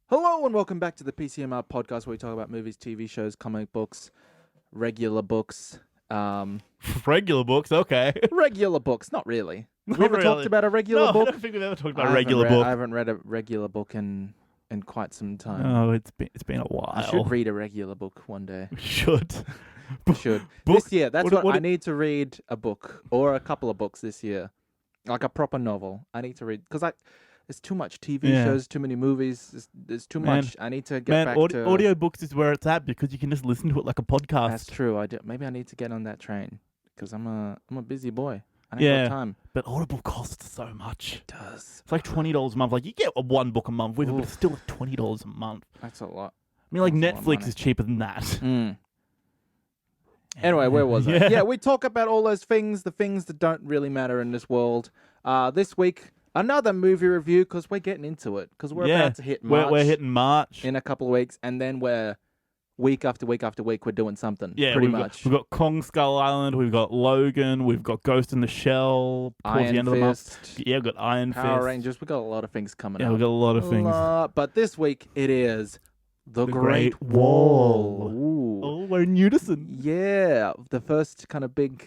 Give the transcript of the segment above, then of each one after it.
Hello and welcome back to the PCMR podcast where we talk about movies, TV shows, comic books, regular books. Regular books, okay. Regular books, not really. Not We ever really. talked about a regular No, book? I don't think we've ever talked about I a haven't regular read- book. I haven't read a regular book in quite some time. Oh, it's been a while. I should read a regular book one day. We should. I should. Book? This year, that's What- what what- I need to read a book or a couple of books this year. Like a proper novel. I need to read because there's too much TV Yeah. shows, too many movies. There's too Man. much. I need to get Man, back to audiobooks is where it's at because you can just listen to it like a podcast. That's true. Maybe I need to get on that train because I'm a busy boy. I ain't Yeah. got time. But Audible costs so much. It does. It's like $20 a month. Like, you get one book a month with it, but it's Oof. still like $20 a month. That's a lot. I mean, like, That's a lot of Netflix money. is cheaper than that. Mm. Anyway, where was I? Yeah, we talk about all those things, the things that don't really matter in this world. This week, another movie review because we're getting into it because we're about to hit March We're hitting March. in a couple of weeks, and then we're week after week after week we're doing something. Yeah, pretty we've much. We've got Kong Skull Island, we've got Logan, we've got Ghost in the Shell towards Iron the end of the month. Fist, Yeah, we've got Iron Power Fist. Rangers. We got a lot of things coming Yeah, up. we've got a lot of things. But this week it is The Great Great Wall. Ooh. Oh, we're in unison. Yeah, the first kind of big,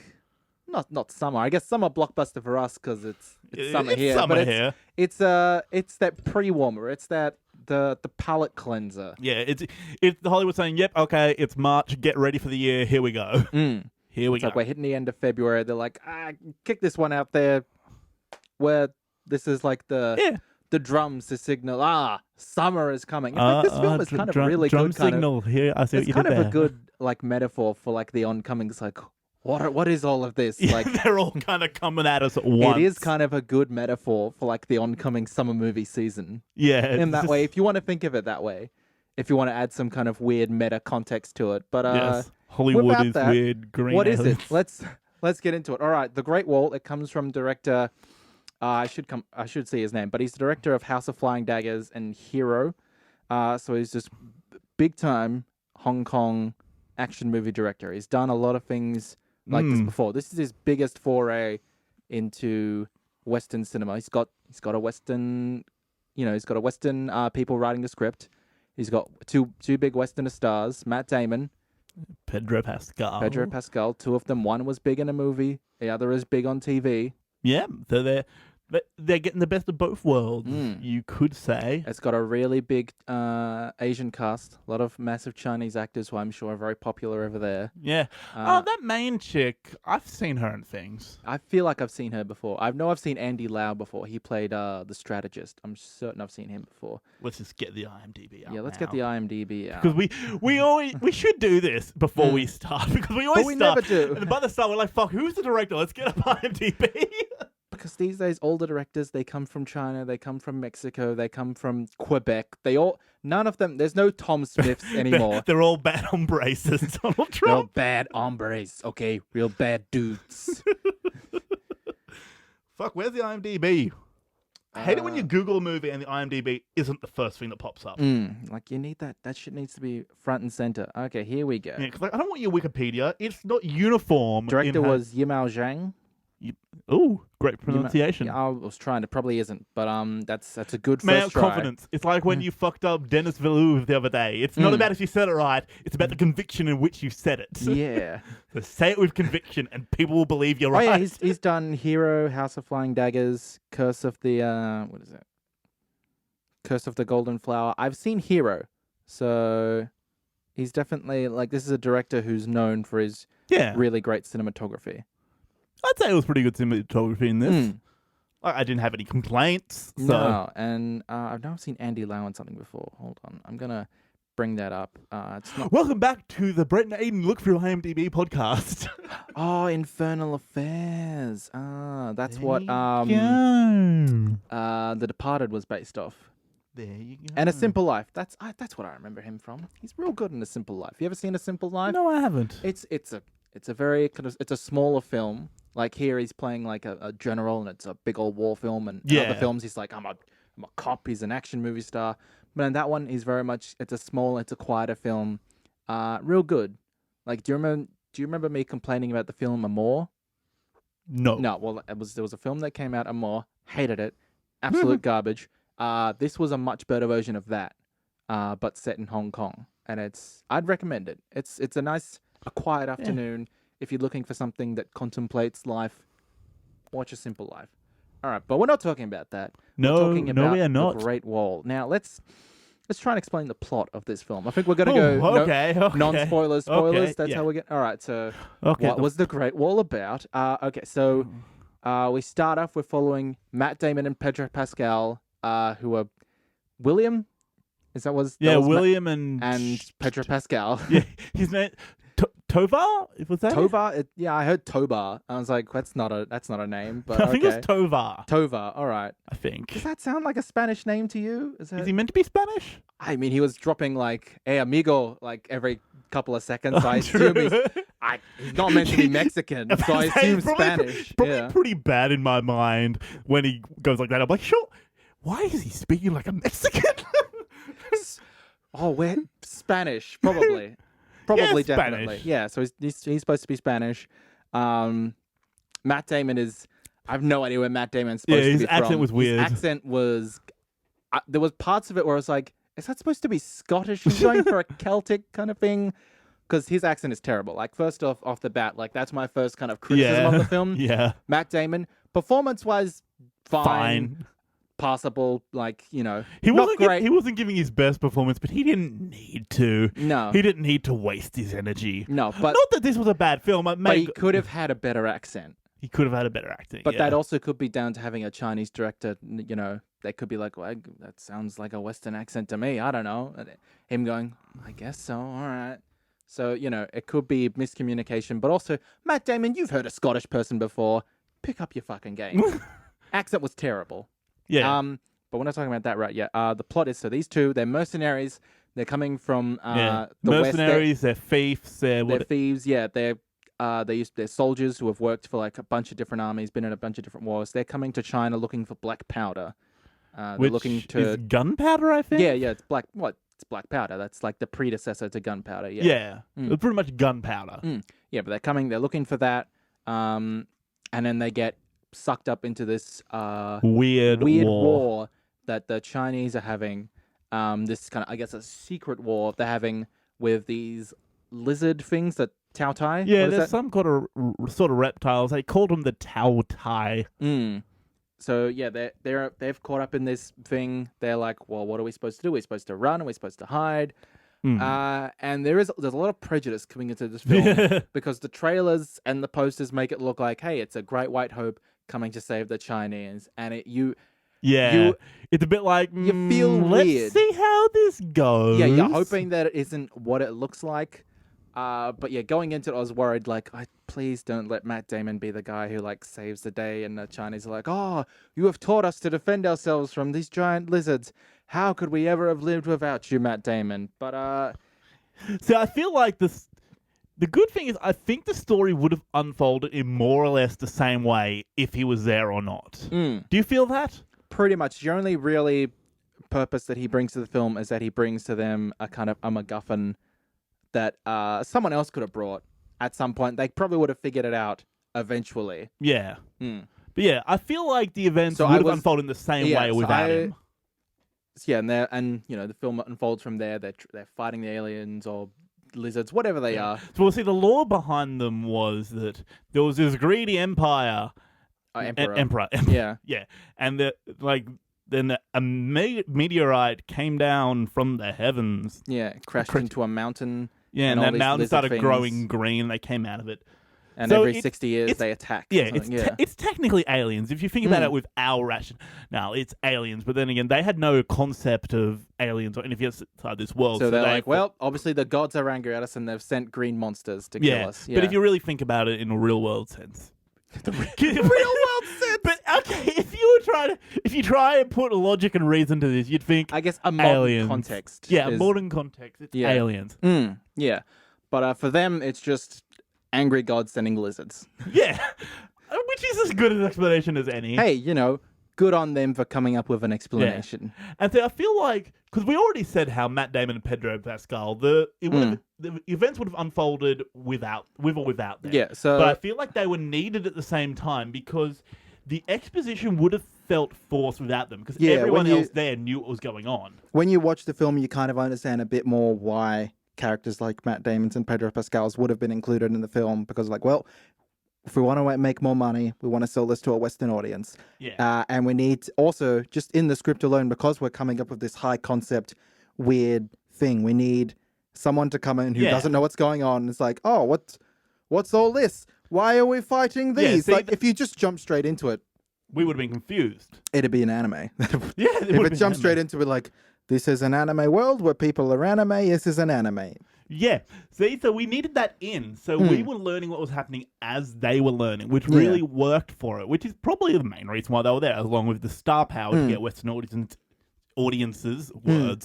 not summer. I guess summer blockbuster for us because it's summer here. Summer but here. it's that pre-warmer. It's that the palate cleanser. Yeah, it's the Hollywood saying, "Yep, okay, it's March. Get ready for the year. Here we go. Mm. Here we It's go." like we're hitting the end of February. They're like, kick this one out there, where this is like the drums to signal summer is coming. In fact, this film is kind of really drum good. Kind of, signal here. I see what it's you kind did of there. a good like metaphor for like the oncoming. It's like what is all of this? Yeah, Like they're all kind of coming at us at once. it is kind of a good metaphor for like the oncoming summer movie season. Yeah, In it's that just- way, if you want to think of it that way, if you want to add some kind of weird meta context to it. But Yes, Hollywood without is that, weird. Green. what is it? aliens. Let's get into it. All right, The Great Wall. It comes from director. I should see his name, but he's the director of House of Flying Daggers and Hero. So he's just big time Hong Kong action movie director. He's done a lot of things like this before. This is his biggest foray into Western cinema. He's got a Western, he's got a Western people writing the script. He's got two big Westerner stars, Matt Damon, Pedro Pascal. Pedro Pascal. Two of them. One was big in a movie. The other is big on TV. Yeah, so they're getting the best of both worlds. You could say. It's got a really big Asian cast. A lot of massive Chinese actors who I'm sure are very popular over there. Yeah. That main chick, I've seen her in things. I feel like I've seen her before. I've seen Andy Lau before. He played the strategist. I'm certain I've seen him before. Let's just get the IMDb out. Yeah, let's get the IMDb out. Because we should do this before we start, because we always we start. never do. And by the start, we're like, "Fuck, who's the director? Let's get up IMDb." Because these days, older directors, they come from China, they come from Mexico, they come from Quebec. None of them, there's no Tom Smiths anymore. they're all bad hombres, Donald Real Trump. bad hombres, okay? Real bad dudes. Fuck, where's the IMDb? I hate it when you Google a movie and the IMDb isn't the first thing that pops up. Like, you need that. That shit needs to be front and center. Okay, here we go. Yeah, 'cause I don't want your Wikipedia. It's not uniform. Director was Yimao Zhang. Ooh, great pronunciation. Yeah, I was trying to, probably isn't, but that's a good Man, first try. confidence. It's like when you fucked up Dennis Villeneuve the other day. It's not about if you said it right. It's about the conviction in which you said it. Yeah. So say it with conviction, and people will believe you're Oh right. yeah, he's done Hero, House of Flying Daggers, Curse of the what is it? Curse of the Golden Flower. I've seen Hero, so he's definitely like this is a director who's known for his Yeah. really great cinematography. I'd say it was pretty good cinematography in this. I didn't have any complaints. So. No, and I've never seen Andy Lau in something before. Hold on, I'm gonna bring that up. It's not. Welcome back to the Brett and Aiden Look Through IMDb podcast. Oh, Infernal Affairs. That's what The Departed was based off. There you go. And A Simple Life. That's what I remember him from. He's real good in A Simple Life. You ever seen A Simple Life? No, I haven't. It's a very kind of it's a smaller film. Like here, he's playing like a general, and it's a big old war film. And in other films, he's like I'm a cop. He's an action movie star. But in that one, he's very much it's a quieter film. Real good. Like do you remember me complaining about the film Amour? No. No. Well, there was a film that came out Amour. Hated it. Absolute garbage. This was a much better version of that. but set in Hong Kong, and I'd recommend it. It's a quiet afternoon if you're looking for something that contemplates life. Watch A Simple Life. All right, but we're not talking about that. No, we're talking about we are not. The Great Wall. Now let's try and explain the plot of this film. I think we're going to go okay. non-spoilers, spoilers. Okay, That's yeah. how we get. All right. So, Okay, what was the Great Wall about? Okay, so we start off with following Matt Damon and Pedro Pascal, who are William. Is that was William and Pedro Pascal. Yeah, his name Tovar. Was that Tovar? I heard Tobar. I was like, that's not a name. But I think it was Tovar. Tovar. All right. I think. Does that sound like a Spanish name to you? Is he meant to be Spanish? I mean, he was dropping like "Hey, amigo" like every couple of seconds. So I assume he's not meant to be Mexican, so I assume Spanish. Probably pretty bad in my mind when he goes like that. I'm like, sure. Why is he speaking like a Mexican? We're Spanish, probably. Probably, yeah, definitely. Spanish. Yeah, so he's supposed to be Spanish. Matt Damon is... I have no idea where Matt Damon's supposed to be from. his accent was weird. His accent was... there was parts of it where I was like, is that supposed to be Scottish? He's going for a Celtic kind of thing? Because his accent is terrible. Like, first off the bat, like, that's my first kind of criticism of the film. Yeah. Matt Damon, performance-wise, fine. Passable, like, not great. He wasn't giving his best performance, but he didn't need to. No. He didn't need to waste his energy. No, but... Not that this was a bad film. But he could have had a better accent. He could have had a better acting. But that also could be down to having a Chinese director, they could be like, well, that sounds like a Western accent to me. I don't know. And him going, I guess so. All right. So, it could be miscommunication. But also, Matt Damon, you've heard a Scottish person before. Pick up your fucking game. Accent was terrible. Yeah. But we're not talking about that right yet. The plot is, so these two, they're mercenaries. They're coming from the mercenaries, West. They're thieves. They're thieves, yeah. They're soldiers who have worked for like a bunch of different armies, been in a bunch of different wars. They're coming to China looking for black powder. They're looking to is gunpowder, I think. Yeah, it's black. What? It's black powder. That's like the predecessor to gunpowder. Yeah. Yeah. It's pretty much gunpowder. Yeah, but they're coming. They're looking for that. And then they get sucked up into this weird war that the Chinese are having. This kind of, I guess, a secret war they're having with these lizard things that Tao Tai. Yeah, there's some kind of sort of reptiles. They called them the Tao Tai. So yeah, they've caught up in this thing. They're like, well, what are we supposed to do? Are we supposed to run? Are we supposed to hide? And there's a lot of prejudice coming into this film because the trailers and the posters make it look like, hey, it's a great white hope coming to save the Chinese, and it's a bit like you feel let's weird. See how this goes. Yeah, you're hoping that it isn't what it looks like. But yeah, going into it, I was worried, like, please don't let Matt Damon be the guy who, like, saves the day. And the Chinese are like, oh, you have taught us to defend ourselves from these giant lizards. How could we ever have lived without you, Matt Damon? But, So I feel like the good thing is I think the story would have unfolded in more or less the same way if he was there or not. Do you feel that? Pretty much. The only really purpose that he brings to the film is that he brings to them a kind of a MacGuffin that someone else could have brought at some point. They probably would have figured it out eventually. Yeah. But yeah, I feel like the events would have unfolded in the same way without him. Yeah, and the film unfolds from there. They're fighting the aliens or lizards, whatever they are. So we'll see, the lore behind them was that there was this greedy empire. Emperor. Yeah. Yeah. And then a meteorite came down from the heavens. Yeah, crashed into a mountain. Yeah, and that mountain started growing green. They came out of it. And so every 60 years, they attack. Yeah, it's technically aliens. If you think about it with our rationale, it's aliens. But then again, they had no concept of aliens or anything outside this world. So they're like, well, obviously the gods are angry at us and they've sent green monsters to kill us. Yeah. But if you really think about it in a real world sense. The real world sense. But okay, if you try and put logic and reason to this, you'd think I guess a modern aliens. Context. Yeah, modern context. It's aliens. Yeah. But for them, it's just angry gods sending lizards. Yeah. Which is as good an explanation as any. Hey, good on them for coming up with an explanation. Yeah. And so I feel like, because we already said how Matt Damon and Pedro Pascal, the events would have unfolded with or without them. Yeah, so... But I feel like they were needed at the same time because the exposition would have felt forced without them because Yeah, everyone when you- else there knew what was going on. When you watch the film, you kind of understand a bit more why characters like Matt Damon's and Pedro Pascal's would have been included in the film, because like, well, if we want to make more money, we want to sell this to a Western audience. Yeah. And we need also, just in the script alone, because we're coming up with this high concept, weird thing, we need someone to come in who Yeah. doesn't know what's going on. It's like, oh, what's all this? Why are we fighting Yeah, these? see, like, if you just jump straight into it, We would have been confused. it'd be an anime. Yeah, If it jumps straight into it, like, this is an anime world where people are anime, this is an anime. Yeah. See, so we needed that in. So we were learning what was happening as they were learning, which really worked for it, which is probably the main reason why they were there, along with the star power to get Western audiences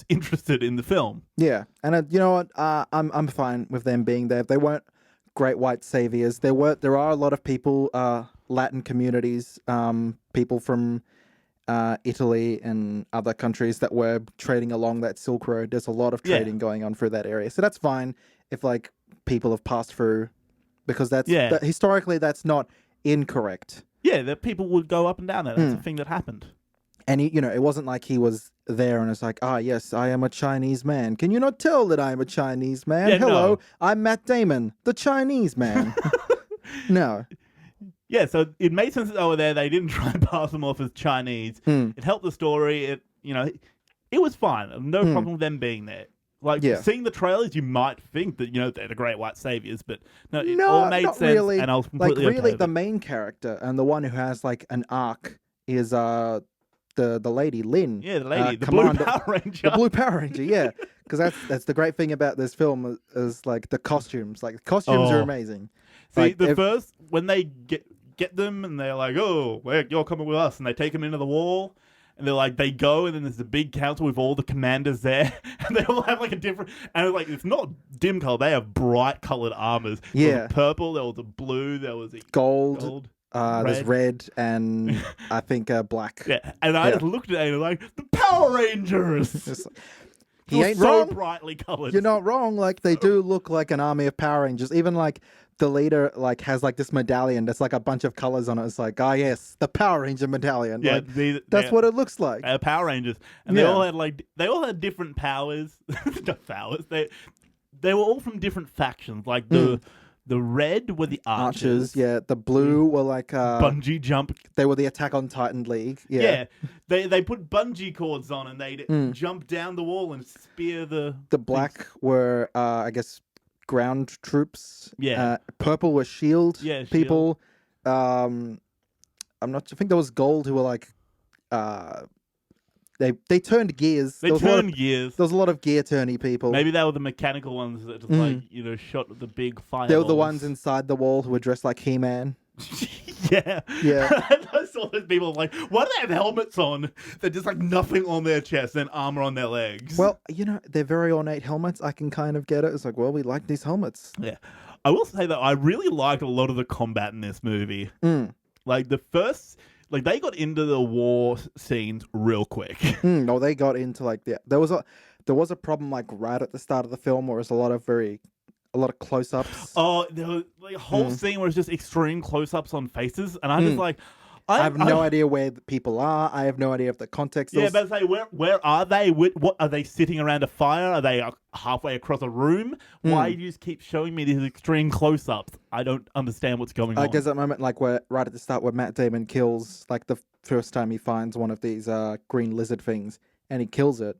interested in the film. Yeah, and you know what? I'm fine with them being there. They weren't great white saviors. There are a lot of people, Latin communities, people from Italy and other countries that were trading along that Silk Road. There's a lot of trading going on through that area, so that's fine if like people have passed through, because historically that's not incorrect. Yeah, that people would go up and down there. That's a thing that happened. And it wasn't like he was there and it's like, yes, I am a Chinese man. Can you not tell that I'm a Chinese man? Yeah, Hello, no. I'm Matt Damon, the Chinese man. No. Yeah, so it made sense that they were there. They didn't try and pass them off as Chinese. It helped the story. It was fine. No problem with them being there. Like, seeing the trailers, you might think that, they're the great white saviors, but no, it all made not sense, really. and I was completely like, really, okay the with it. main character and the one who has, like, an arc is the lady, Lynn. Yeah, the lady, the Commander, Blue Power Ranger. The Blue Power Ranger, yeah. Because that's the great thing about this film is like, the costumes. Like, the costumes are amazing. See, like, first, when they get them, and they're like, oh, you're coming with us, and they take them into the wall, and they're like, they go, and then there's a big council with all the commanders there, and they all have like a different, and like, it's not dim color, they have bright colored armors. There was a purple, there was a blue, there was a gold. There's red and I think black. Yeah, and I just looked at it and like, the Power Rangers! He ain't so wrong. brightly colored. You're not wrong. Like, they do look like an army of Power Rangers. Even like the leader like has like this medallion that's like a bunch of colors on it. It's like, yes, the Power Ranger medallion. Yeah, like, that's what it looks like. Power Rangers, and they all had different powers. Not powers. They were all from different factions. Like the red were the Archers. Yeah, the blue were like bungee jump. They were the Attack on Titan League. Yeah, they put bungee cords on and they'd jump down the wall and spear the. The black were I guess ground troops. Yeah. Purple were shield people. Shield. I think there was gold who were like they turned gears. They turned gears. There was a lot of gear turny people. Maybe they were the mechanical ones that just shot the big fireballs. They were the ones inside the wall who were dressed like He-Man. Yeah. I saw those people like, why do they have helmets on? They're just like nothing on their chest and armor on their legs. Well, they're very ornate helmets. I can kind of get it. It's like, well, we like these helmets. Yeah. I will say that I really liked a lot of the combat in this movie. Like the first, like they got into the war scenes real quick. No, they got into like there was a problem like right at the start of the film where there's a lot of close-ups. Oh, there was like a whole scene where it's just extreme close-ups on faces, and I'm just like, I have no idea where the people are. I have no idea of the context. Yeah, but say, where are they? What are they sitting around a fire? Are they halfway across a room? Why do you just keep showing me these extreme close-ups? I don't understand what's going on. There's that moment like where right at the start where Matt Damon kills like the first time he finds one of these green lizard things and he kills it,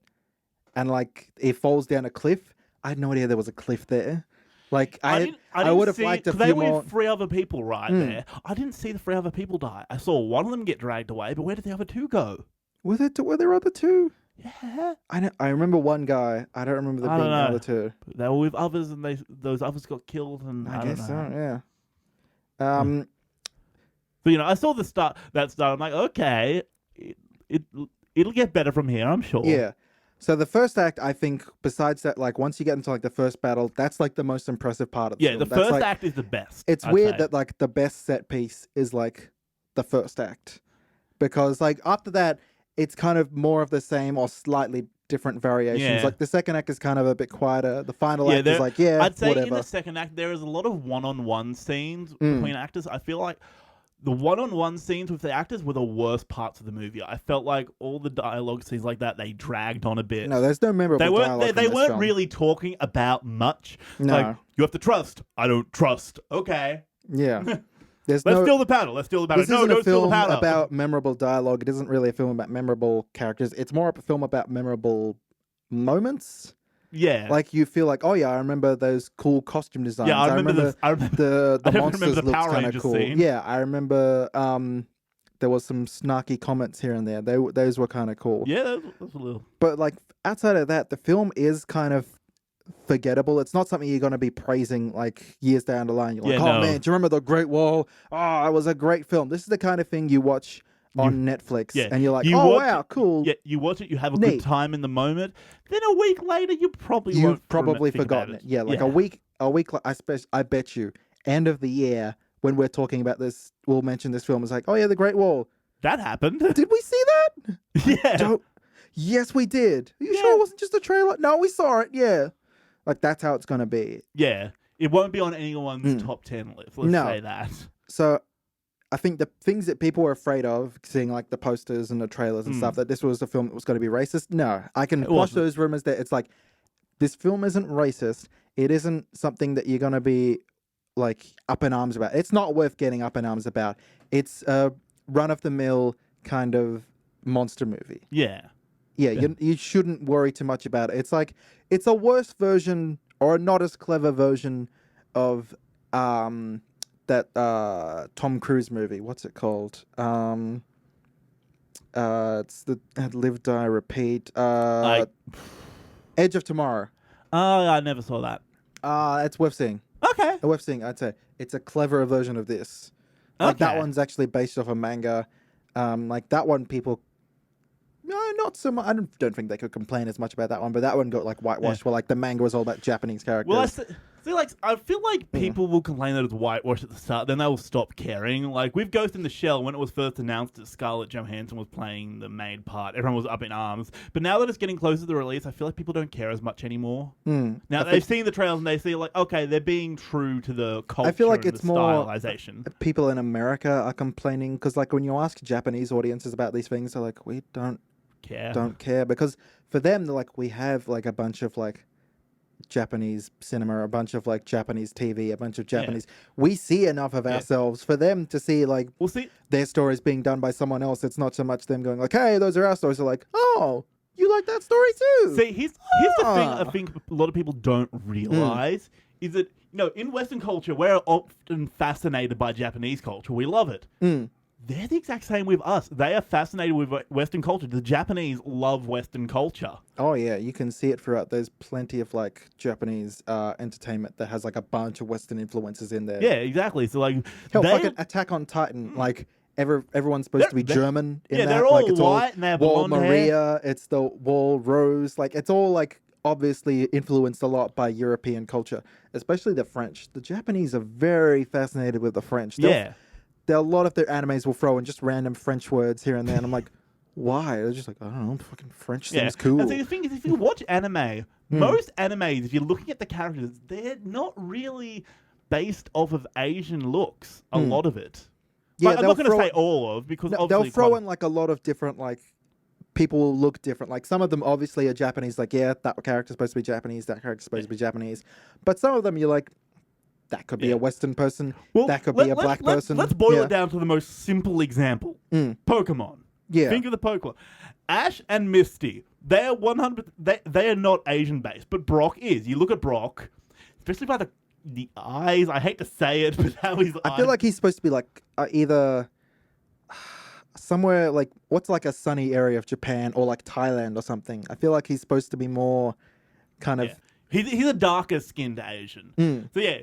and like it falls down a cliff. I had no idea there was a cliff there. Like I would have liked a few they more. were 3 other people right there. I didn't see the 3 other people die. I saw one of them get dragged away, but where did the other 2 go? Were there other 2? Yeah. I remember one guy. I don't remember there being the other 2. They were with others, and those others got killed. And I guess don't know. So, yeah. But I saw that start. I'm like, okay, it'll get better from here. I'm sure. Yeah. So the first act, I think, besides that, like once you get into like the first battle, that's like the most impressive part of the film. The first act is the best. It's weird that like the best set piece is like the first act, because like after that, it's kind of more of the same or slightly different variations. Yeah. Like the second act is kind of a bit quieter. The final act is like I'd say whatever. In the second act there is a lot of one-on-one scenes between actors. I feel like the one-on-one scenes with the actors were the worst parts of the movie. I felt like all the dialogue scenes like that, they dragged on a bit. No, there's no memorable dialogue They in this weren't film. really talking about much. No. Like, you have to trust. I don't trust. Okay. Yeah. Let's steal the powder. Let's steal the powder. This No, isn't don't a steal the film powder. about memorable dialogue. It isn't really a film about memorable characters. It's more of a film about memorable moments. Yeah. Like you feel like, oh yeah, I remember those cool costume designs. Yeah, I remember the I definitely monsters remember the looked Power kind of Rangers cool. scene. Yeah, I remember there was some snarky comments here and there. Those were kind of cool. Yeah, that was a little. But like outside of that, the film is kind of forgettable. It's not something you're going to be praising like years down the line. You're like, oh man, do you remember the Great Wall? Oh, it was a great film. This is the kind of thing you watch on Netflix, and you're like, wow, cool. Yeah, you watch it, you have a Neat. good time in the moment. Then a week later, you probably You've won't probably think about forgotten it. Yeah, like a week. I bet you, end of the year when we're talking about this, we'll mention this film. It's like, oh yeah, the Great Wall. That happened. Did we see that? Yeah. Yes, we did. Are you sure it wasn't just a trailer? No, we saw it. Yeah. Like that's how it's gonna be. Yeah. It won't be on anyone's top 10 list. Let's say that. So I think the things that people were afraid of, seeing like the posters and the trailers and stuff, that this was a film that was going to be racist. No, I can quash those rumors that it's like, this film isn't racist. It isn't something that you're going to be like up in arms about. It's not worth getting up in arms about. It's a run-of-the-mill kind of monster movie. Yeah. Yeah, you shouldn't worry too much about it. It's like, it's a worse version or a not as clever version of that Tom Cruise movie. What's it called? It's the Live, Die, Repeat. Edge of Tomorrow. Oh, I never saw that. It's worth seeing. Okay. Worth seeing, I'd say. It's a cleverer version of this. Like that one's actually based off a manga. Like that one, people. No, not so much. I don't think they could complain as much about that one, but that one got like whitewashed. Where like the manga was all about Japanese characters. Well, I feel like people will complain that it's whitewashed at the start, then they will stop caring. Like with Ghost in the Shell, when it was first announced that Scarlett Johansson was playing the main part, everyone was up in arms. But now that it's getting closer to the release, I feel like people don't care as much anymore. Now they've seen the trailers and they see like, okay, they're being true to the culture. I feel like it's more stylization. People in America are complaining because, like, when you ask Japanese audiences about these things, they're like, we don't care because for them, they're like, we have like a bunch of like Japanese cinema, a bunch of like Japanese TV, a bunch of Japanese. We see enough of ourselves for them to see like their stories being done by someone else. It's not so much them going like, hey, those are our stories. They're like, oh, you like that story too. See, here's the thing I think a lot of people don't realize is that, you know, in Western culture, we're often fascinated by Japanese culture. We love it. They're the exact same with us. They are fascinated with Western culture. The Japanese love Western culture. Oh, yeah. You can see it throughout. There's plenty of, like, Japanese entertainment that has, like, a bunch of Western influences in there. Yeah, exactly. So, like... fucking Attack on Titan. Like, everyone's supposed to be German in that. Yeah, they're all like, white and they have Wall blonde Maria. hair. It's the Wall Rose. Like, it's all, like, obviously influenced a lot by European culture, especially the French. The Japanese are very fascinated with the French. A lot of their animes will throw in just random French words here and there, and I'm like, why? They're just like, I don't know, fucking French seems cool. And so the thing is, if you watch anime, most animes, if you're looking at the characters, they're not really based off of Asian looks, a lot of it. Yeah, I'm not going to say all of, because obviously... They'll throw in, like, a lot of different, like, people will look different. Like, some of them obviously are Japanese, like, yeah, that character's supposed to be Japanese, that character's supposed to be Japanese. But some of them, you're like, that could be a Western person. Well, that could be a black person. Let's boil it down to the most simple example. Pokemon. Yeah. Think of the Pokemon. Ash and Misty, they are 100. They are not Asian based, but Brock is. You look at Brock, especially by the eyes. I hate to say it, but how his I feel like he's supposed to be like either somewhere like what's like a sunny area of Japan or like Thailand or something. I feel like he's supposed to be more kind of. He's a darker skinned Asian. So yeah.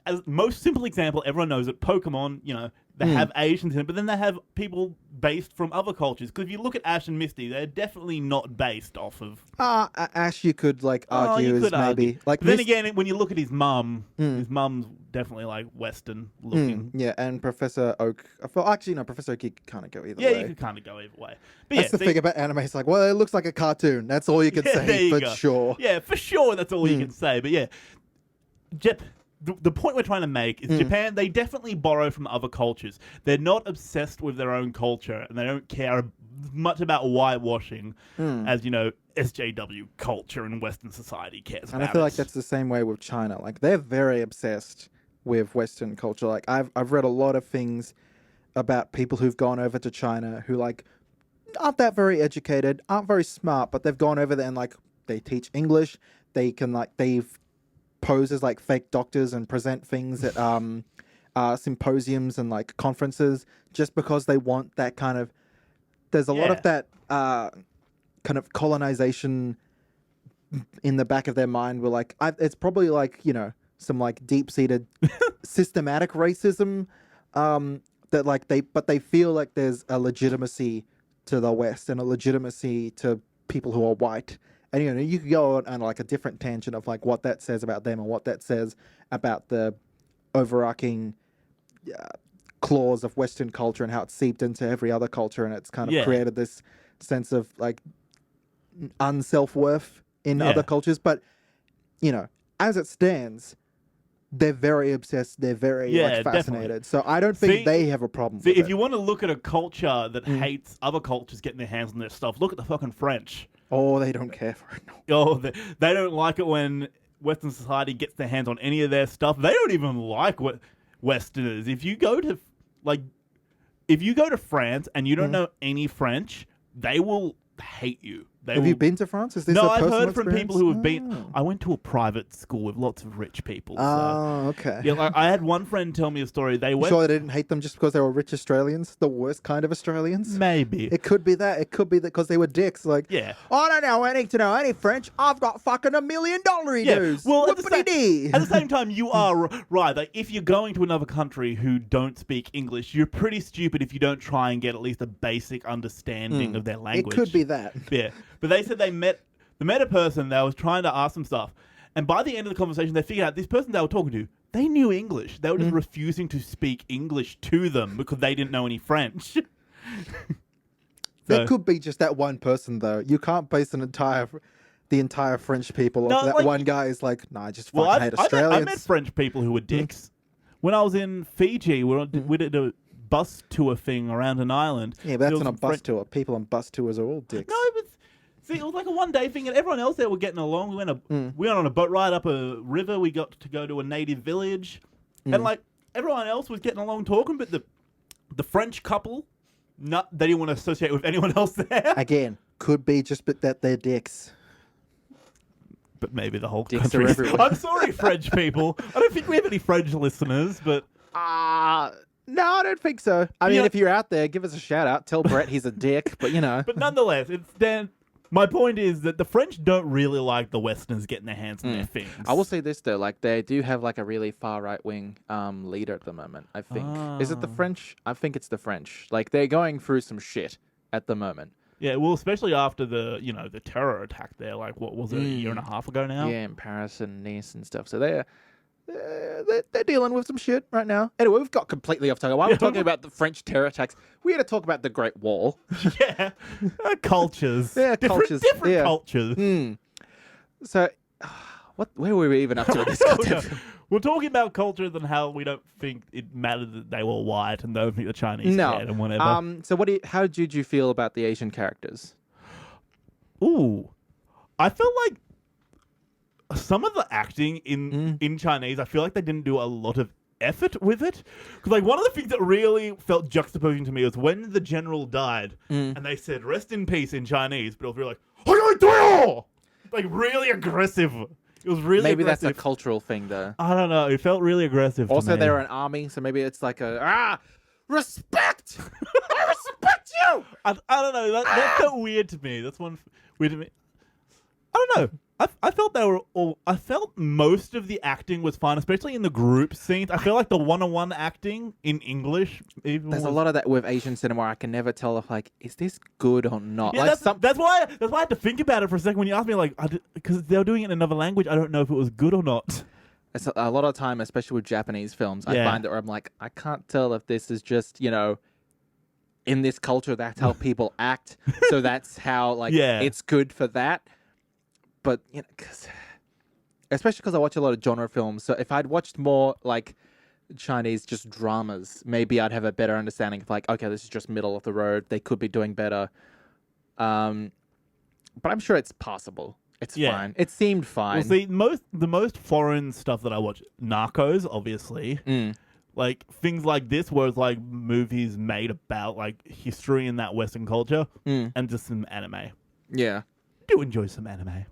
As most simple example, everyone knows that Pokemon, you know, they have Asians in it, but then they have people based from other cultures. Because if you look at Ash and Misty, they're definitely not based off of... Ash, you could, like, argue is maybe... Argue. Like, but then again, when you look at his mum's definitely, like, Western looking. Yeah, and Professor Oak... Actually, no, Professor Oak, you could kind of go either way. Yeah, you could kind of go either way. But that's the thing about anime. It's like, well, it looks like a cartoon. That's all you can say for sure. Yeah, for sure, that's all you can say. But yeah... the point we're trying to make is Japan, they definitely borrow from other cultures. They're not obsessed with their own culture, and they don't care much about whitewashing as, SJW culture and Western society cares about. And I feel like that's the same way with China. Like, they're very obsessed with Western culture. Like, I've read a lot of things about people who've gone over to China who, like, aren't that very educated, aren't very smart, but they've gone over there and, like, they teach English. They can, like, they've posed as, like, fake doctors and present things at symposiums and, like, conferences just because they want that kind of... There's a lot of that kind of colonization in the back of their mind where, like, it's probably, like, some, like, deep-seated systematic racism that, like, they feel like there's a legitimacy to the West and a legitimacy to people who are white. And, you could go on like a different tangent of, like, what that says about them and what that says about the overarching clause of Western culture and how it's seeped into every other culture, and it's kind of created this sense of, like, unself-worth in other cultures. But, as it stands, they're very obsessed. They're very fascinated. Definitely. So I don't think they have a problem with it. If you want to look at a culture that hates other cultures getting their hands on their stuff, look at the fucking French. Oh, they don't care for it. No. Oh, they don't like it when Western society gets their hands on any of their stuff. They don't even like what Westerners. If you go to France and you don't know any French, they will hate you. Have you been to France? Is this no, a I've heard experience? from people who have been. I went to a private school with lots of rich people. So. Oh, okay. Yeah, like I had one friend tell me a story. They went. Sure, they didn't hate them just because they were rich Australians, the worst kind of Australians. Maybe it could be that. It could be that because they were dicks. Like, I don't know any to know any French. I've got fucking $1 million dues. Well, at the same time, you are right. Like, if you're going to another country who don't speak English, you're pretty stupid if you don't try and get at least a basic understanding of their language. It could be that. Yeah, but they said they met a person that was trying to ask them stuff, and by the end of the conversation, they figured out this person they were talking to, they knew English. They were just refusing to speak English to them because they didn't know any French. There could be just that one person, though. You can't base the entire French people off that like, one guy is like, nah, I just fucking hate Australians. I met French people who were dicks. When I was in Fiji, we did a bus tour thing around an island. Yeah, but that's not a bus tour. People on bus tours are all dicks. No, but see, it was like a one-day thing, and everyone else there were getting along. We went on a boat ride up a river. We got to go to a native village, and like everyone else was getting along talking, but the French couple, they didn't want to associate with anyone else there. Again, could be just that they're dicks. But maybe the whole dicks country. Are everywhere. I'm sorry, French people. I don't think we have any French listeners, but no, I don't think so. I mean, if you're out there, give us a shout out. Tell Brett he's a dick, but But nonetheless, my point is that the French don't really like the Westerners getting their hands on their things. I will say this though, like they do have like a really far right wing leader at the moment. I think is it the French? I think it's the French. Like they're going through some shit at the moment. Yeah, well, especially after the terror attack there. Like what was it, a year and a half ago now? Yeah, in Paris and Nice and stuff. So they're dealing with some shit right now. Anyway, we've got completely off topic. While we're talking about the French terror attacks, we had to talk about the Great Wall. Yeah, cultures. Yeah, different cultures. So, where were we even up to in this content? We're talking about cultures and how we don't think it mattered that they were white and don't think the Chinese cared and whatever. So how did you feel about the Asian characters? Ooh, I felt like some of the acting in Chinese, I feel like they didn't do a lot of effort with it. Because like one of the things that really felt juxtaposing to me was when the general died and they said "rest in peace" in Chinese, but it was really like really aggressive. It was really maybe aggressive. That's a cultural thing, though. I don't know. It felt really aggressive. Also, to me. they're an army, so maybe it's like respect. I respect you. I don't know. That felt weird to me. That's one weird to me. I don't know. I felt they were all. I felt most of the acting was fine, especially in the group scenes. I feel like the one-on-one acting in English. There's a lot of that with Asian cinema. I can never tell if is this good or not. Yeah, like that's why I had to think about it for a second when you asked me. Like, because they were doing it in another language, I don't know if it was good or not. It's a lot of time, especially with Japanese films. I find that where I'm like, I can't tell if this is just in this culture that's how people act, so that's how it's good for that. But because especially because I watch a lot of genre films. So if I'd watched more like Chinese just dramas, maybe I'd have a better understanding of like, okay, this is just middle of the road. They could be doing better. But I'm sure it's possible. It's fine. It seemed fine. Well, see, the most foreign stuff that I watch, Narcos, obviously. Like things like this, where it's like movies made about like history in that Western culture, and just some anime. Yeah, Do enjoy some anime.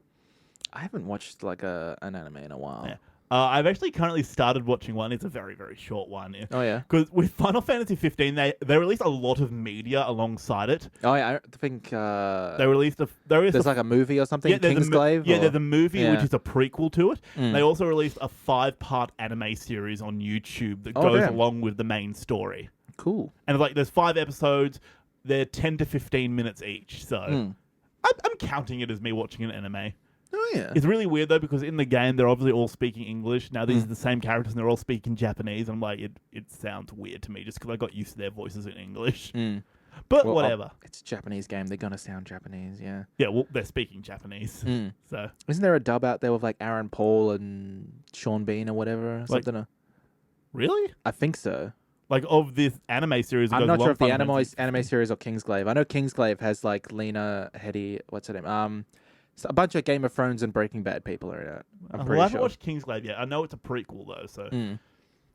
I haven't watched like an anime in a while. Yeah. I've actually currently started watching one. It's a very, very short one. Oh, yeah? Because with Final Fantasy 15, they released a lot of media alongside it. Oh, yeah, I think They released there's like a movie or something, Kingsglaive? Yeah, there's a movie which is a prequel to it. Mm. They also released a 5-part anime series on YouTube that goes along with the main story. Cool. And like, there's 5 episodes. They're 10 to 15 minutes each. So I'm counting it as me watching an anime. Oh, yeah. It's really weird, though, because in the game, they're obviously all speaking English. Now, these are the same characters, and they're all speaking Japanese. I'm like, it sounds weird to me, just because I got used to their voices in English. But whatever. It's a Japanese game. They're going to sound Japanese, yeah. Yeah, well, they're speaking Japanese. So isn't there a dub out there with, like, Aaron Paul and Sean Bean or whatever? Like, something? Really? I think so. Like, of this anime series that I'm goes not sure along if the anime series or Kingsglaive. I know Kingsglaive has, like, Lena Headey, what's her name? So a bunch of Game of Thrones and Breaking Bad people are in it. I'm pretty I haven't sure. watched Kingsglaive yet. I know it's a prequel, though, so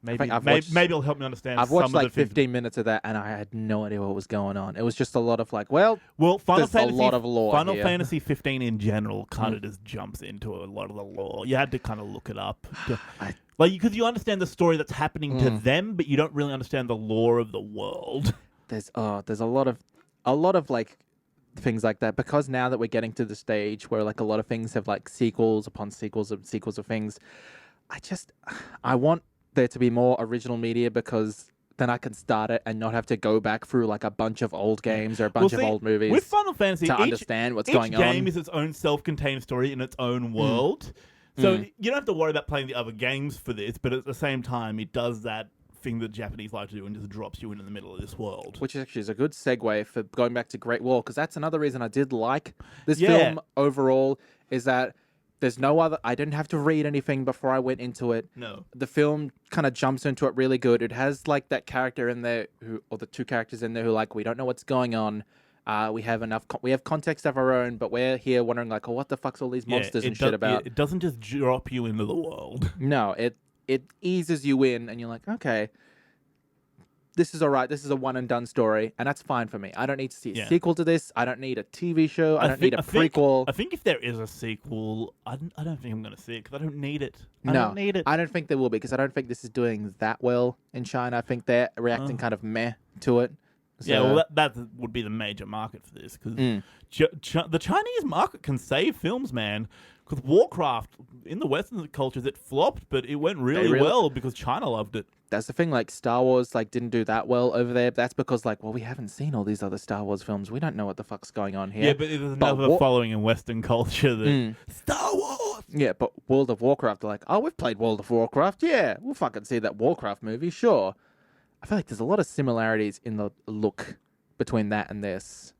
maybe it'll help me understand I've some watched of like the things. 15 minutes of that, and I had no idea what was going on. It was just a lot of like, well, Final there's a lot of lore Final here. Fantasy 15 in general kind of just jumps into a lot of the lore. You had to kind of look it up. Like, because you understand the story that's happening to them, but you don't really understand the lore of the world. There's a lot of like things like that, because now that we're getting to the stage where like a lot of things have like sequels upon sequels of things, I want there to be more original media, because then I can start it and not have to go back through like a bunch of old games or a bunch of old movies with Final Fantasy to understand what's going on. Each game is its own self-contained story in its own world. So you don't have to worry about playing the other games for this, but at the same time, it does that thing that Japanese like to do and just drops you into the middle of this world. Which actually is a good segue for going back to Great Wall, because that's another reason I did like this film overall, is that there's no other... I didn't have to read anything before I went into it. No. The film kind of jumps into it really good. It has like that character in there, or the two characters in there who like, we don't know what's going on. We have enough... we have context of our own, but we're here wondering like, oh, what the fuck's all these monsters and shit about? It doesn't just drop you into the world. No, it eases you in, and you're like, okay, this is all right. This is a one-and-done story, and that's fine for me. I don't need to see a sequel to this. I don't need a TV show. I don't need a prequel. I think if there is a sequel, I don't think I'm going to see it, because I don't need it. I don't think there will be, because I don't think this is doing that well in China. I think they're reacting kind of meh to it. So, yeah, well, that would be the major market for this, because the Chinese market can save films, man. Because Warcraft, in the Western cultures, it flopped, but it went really well because China loved it. That's the thing, like, Star Wars, like, didn't do that well over there. That's because, like, well, we haven't seen all these other Star Wars films. We don't know what the fuck's going on here. Yeah, but there's another following in Western culture that... Star Wars! Yeah, but World of Warcraft, they're like, oh, we've played World of Warcraft. Yeah, we'll fucking see that Warcraft movie, sure. I feel like there's a lot of similarities in the look between that and this.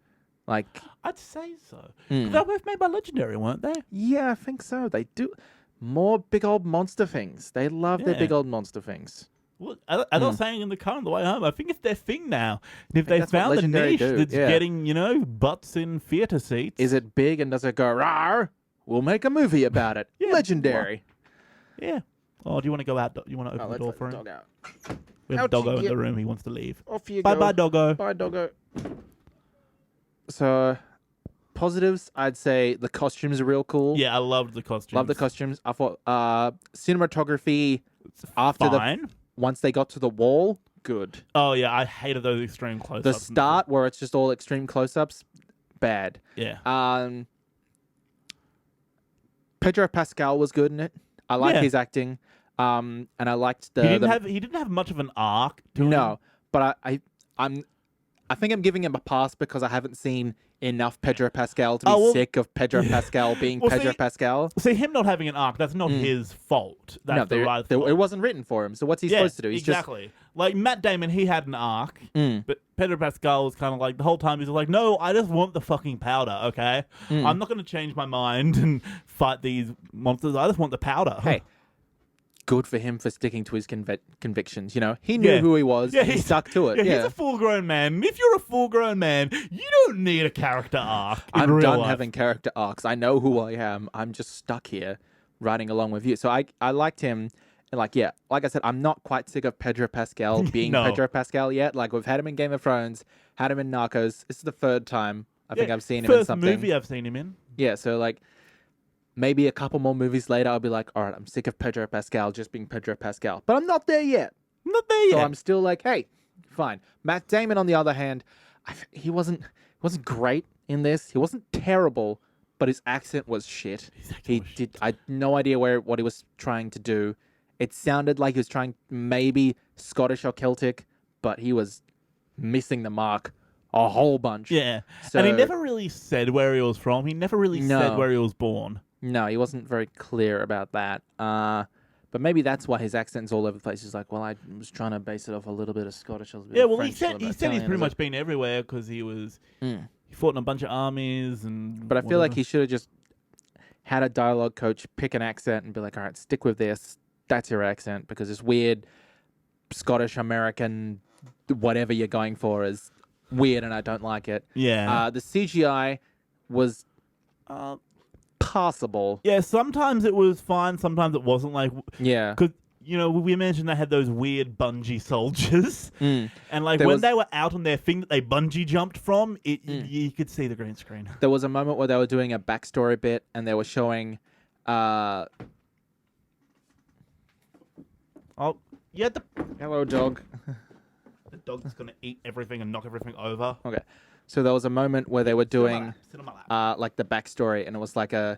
Like, I'd say so. They were both made by Legendary, weren't they? Yeah, I think so. They do more big old monster things. They love their big old monster things. Well, as I was saying in the car on the way home, I think it's their thing now. And if they found the niche that's getting, butts in theater seats... Is it big and does it go, rawr? We'll make a movie about it. Legendary. Yeah. Oh, do you want to go out? You want to open the door for him? Dog out. We have Doggo in the room. He wants to leave. Off you go. Bye-bye, Doggo. Bye, Doggo. So, positives, I'd say the costumes are real cool. Yeah, I loved the costumes. Love the costumes. I thought cinematography once they got to the wall, good. Oh yeah, I hated those extreme close-ups. The start where it's just all extreme close-ups, bad. Yeah. Pedro Pascal was good in it. I liked his acting. And I liked He didn't have much of an arc to him. No, but I think I'm giving him a pass because I haven't seen enough Pedro Pascal to be Oh, well- sick of Pedro Pascal being Well, Pedro see- Pascal. See, him not having an arc, that's not his fault. That's No, the writer's fault. it wasn't written for him. So what's he Yeah, supposed to do? He's exactly. Like Matt Damon, he had an arc, Mm. but Pedro Pascal was kind of like the whole time he's like, "No, I just want the fucking powder. Okay, I'm not going to change my mind and fight these monsters. I just want the powder." Hey, good for him for sticking to his convictions. You know, he knew Yeah. who he was. Yeah, He stuck to it. Yeah, Yeah, he's a full-grown man. And if you're a full-grown man, you don't need a character arc. In I'm real done life. having character arcs. I know who I am. I'm just stuck here, riding along with you. So I liked him. And like I said, I'm not quite sick of Pedro Pascal being No. Pedro Pascal yet. Like we've had him in Game of Thrones, had him in Narcos. This is the third time I think I've seen him in First something. movie I've seen him in. Yeah, so like maybe a couple more movies later, I'll be like, all right, I'm sick of Pedro Pascal just being Pedro Pascal. But I'm not there yet. Not there yet. So I'm still like, hey, fine. Matt Damon, on the other hand, he wasn't great in this. He wasn't terrible, but his accent was shit. I had no idea what he was trying to do. It sounded like he was trying maybe Scottish or Celtic, but he was missing the mark a whole bunch. Yeah, So- and he never really said where he was from. He never really No. said where he was born. No, he wasn't very clear about that. But maybe that's why his accent's all over the place. He's like, well, I was trying to base it off a little bit of Scottish, a little bit Yeah, of well, French, he said a little bit he's Italian. pretty I was much been everywhere because he fought in a bunch of armies and. But I feel like whatever. he should have just had a dialogue coach pick an accent and be like, all right, stick with this. That's your accent, because it's weird. Scottish, American, whatever you're going for is weird, and I don't like it. Yeah. The CGI was passable. Yeah, sometimes it was fine, sometimes it wasn't. Like, Yeah. because we mentioned they had those weird bungee soldiers, and like There when was- they were out on their thing that they bungee jumped from, you could see the green screen. There was a moment where they were doing a backstory bit, and they were showing. Oh, yeah, the Hello, dog. dog's gonna eat everything and knock everything over. Okay. So there was a moment where they were doing Sit on my lap. like the backstory, and it was like an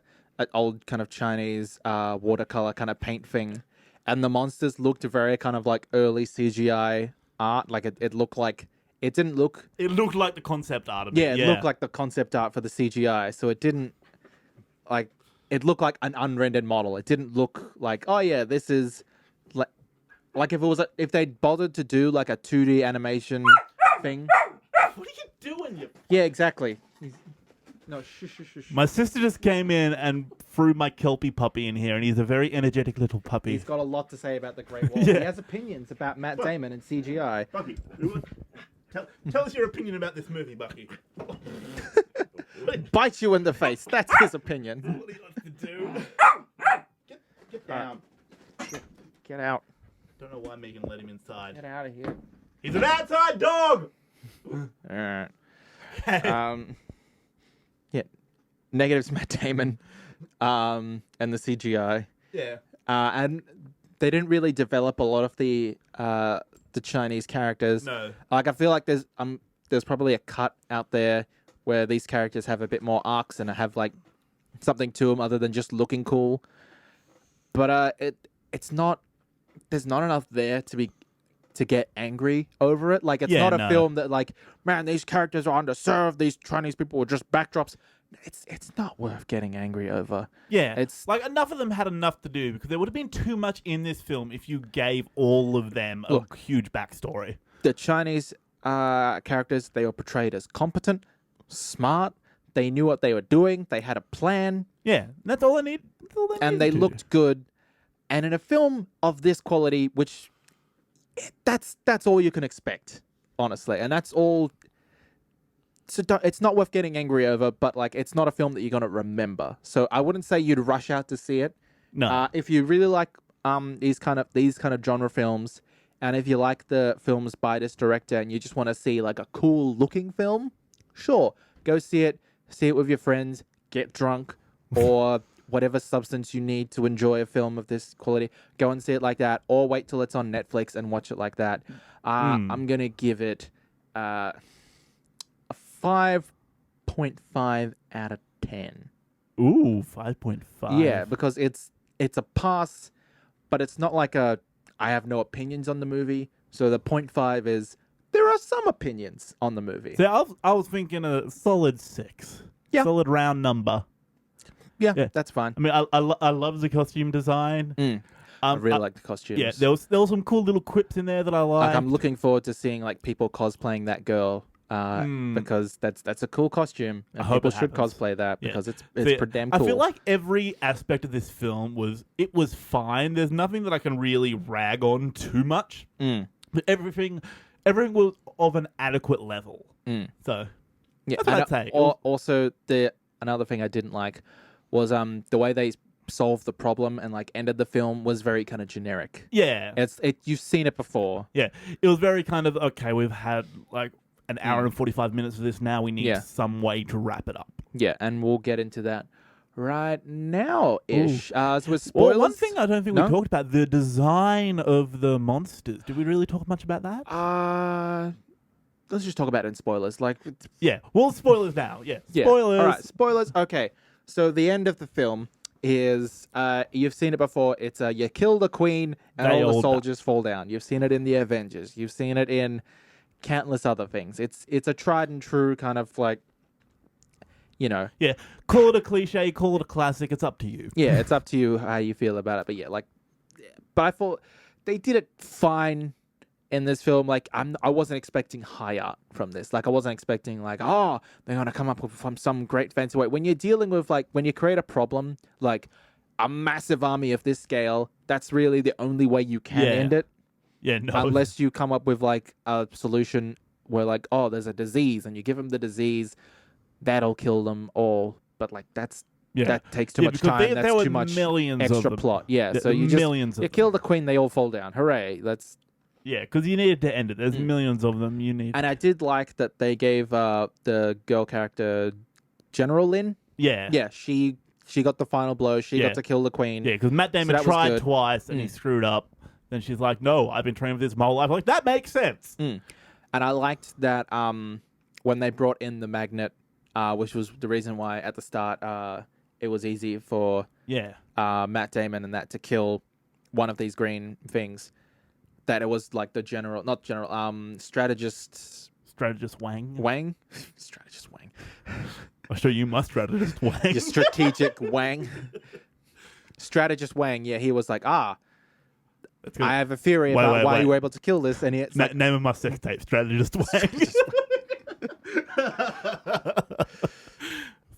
old kind of Chinese watercolor kind of paint thing, and the monsters looked very kind of like early CGI art. Like it looked like it didn't look. It looked like the concept art of it. Yeah, it looked like the concept art for the CGI. So it didn't like it looked like an unrendered model. It didn't look like, oh yeah, this is like if it was if they'd bothered to do like a 2D animation thing. What are you doing? You. Yeah, exactly. No, shush. My sister just came in and threw my Kelpie puppy in here, and he's a very energetic little puppy. He's got a lot to say about the Great Wall. Yeah. He has opinions about Matt Damon and CGI. Bucky, tell us your opinion about this movie, Bucky. Bite you in the face. That's his opinion. What he likes to do. Get down. Get out. Don't know why Megan let him inside. Get out of here. He's an outside dog. All right. Yeah. Negatives, Matt Damon, and the CGI. Yeah. And they didn't really develop a lot of the Chinese characters. No. Like I feel like there's probably a cut out there where these characters have a bit more arcs and have like something to them other than just looking cool. But it's not. There's not enough there to get angry over it. Like it's Yeah, not a no. film that like, man, these characters are underserved. These Chinese people are just backdrops. It's not worth getting angry over. Yeah. It's- like enough of them had enough to do because there would have been too much in this film if you gave all of them a Look. huge backstory. The Chinese characters, they were portrayed as competent, smart. They knew what they were doing. They had a plan, Yeah. That's all they need. and they looked good. And in a film of this quality, which that's all you can expect, honestly, and that's all. So it's not worth getting angry over, but like it's not a film that you're gonna remember. So I wouldn't say you'd rush out to see it. No. If you really like these kind of genre films, and if you like the films by this director, and you just want to see like a cool looking film, sure, go see it. See it with your friends. Get drunk, or whatever substance you need to enjoy a film of this quality. Go and see it like that, or wait till it's on Netflix and watch it like that. I'm gonna give it a 5.5 out of 10. Ooh, 5.5. Yeah, because it's a pass, but it's not like I have no opinions on the movie. So the 0.5 is there are some opinions on the movie. So I was thinking a solid 6. Yeah. Solid round number. Yeah, that's fine. I mean, I love the costume design. I really like the costumes. Yeah, there was some cool little quips in there that I liked. Like, I'm looking forward to seeing like people cosplaying that girl. Because that's a cool costume. And I hope people it should happens. cosplay that because it's See, pretty damn cool. I feel like every aspect of this film was fine. There's nothing that I can really rag on too much. But everything was of an adequate level. So yeah, that's what I'd say. Also, another thing I didn't like was the way they solved the problem and like ended the film was very kind of generic. Yeah, you've seen it before. Yeah, it was very kind of okay. We've had like an hour and 45 minutes of this. Now we need some way to wrap it up. Yeah, and we'll get into that right now ish. So with spoilers. Well, one thing I don't think we talked about, the design of the monsters. Did we really talk much about that? Let's just talk about it in spoilers. Like, yeah, well, spoilers now. Yeah, yeah. Spoilers. All right, spoilers. Okay, so the end of the film is you've seen it before. It's you kill the queen and all the soldiers fall down. You've seen it in the Avengers. You've seen it in countless other things. It's a tried and true kind of like, you know. Yeah, call it a cliche, call it a classic. It's up to you. Yeah, it's up to you how you feel about it. But yeah, like, but I thought they did it fine in this film. Like, I wasn't expecting high art from this. Like, I wasn't expecting like, oh, they're gonna come up with some great fancy way. When you're dealing with like, when you create a problem like a massive army of this scale, that's really the only way you can end it. Yeah, no. Unless you come up with like a solution where like, oh, there's a disease and you give them the disease, that'll kill them all. But like that takes too much time. That's too much extra plot. Yeah, so you kill the queen, they all fall down. Hooray! Yeah, because you needed to end it. There's millions of them. You need. And I did like that they gave the girl character General Lin. Yeah. Yeah, she got the final blow. She got to kill the queen. Yeah, because Matt Damon tried twice and he screwed up. Then she's like, no, I've been training for this my whole life. I'm like, that makes sense. And I liked that when they brought in the magnet, which was the reason why at the start it was easy for Matt Damon and that to kill one of these green things, that it was like the strategist Wang. Strategist Wang. I'll show you my strategist Wang. Your strategic Wang. Strategist Wang, yeah, he was like, I have a theory about why you were able to kill this, and it's name of my sex tape, Strategist Wang.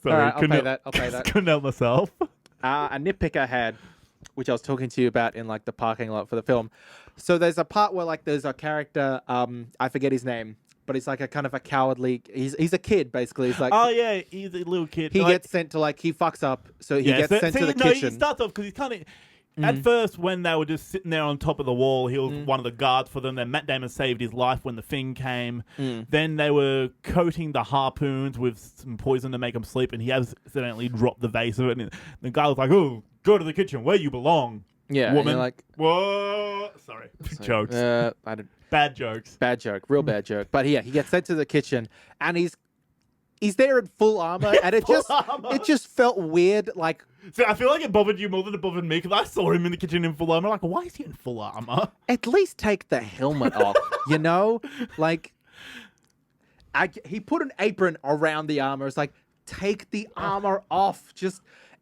Sorry, all right, I'll pay that. Couldn't help myself. A nitpick I had, which I was talking to you about in like the parking lot for the film. So there's a part where like there's a character, I forget his name, but he's like a kind of a cowardly. He's a kid basically. He's like, oh yeah, he's a little kid. He gets sent to like he fucks up, so he gets sent to the kitchen. He starts off because he's kind of. At first, when they were just sitting there on top of the wall, he was one of the guards for them. Then Matt Damon saved his life when the thing came. Then they were coating the harpoons with some poison to make him sleep, and he accidentally dropped the vase of it. And the guy was like, "Oh, go to the kitchen where you belong." Yeah, woman. And like, whoa, sorry, jokes. Bad jokes. Bad joke, real bad joke. But yeah, he gets sent to the kitchen, and he's there in full armor, and it just felt weird, like. So I feel like it bothered you more than it bothered me because I saw him in the kitchen in full armor. Like, why is he in full armor? At least take the helmet off, you know? Like, he put an apron around the armor. It's like, take the armor off.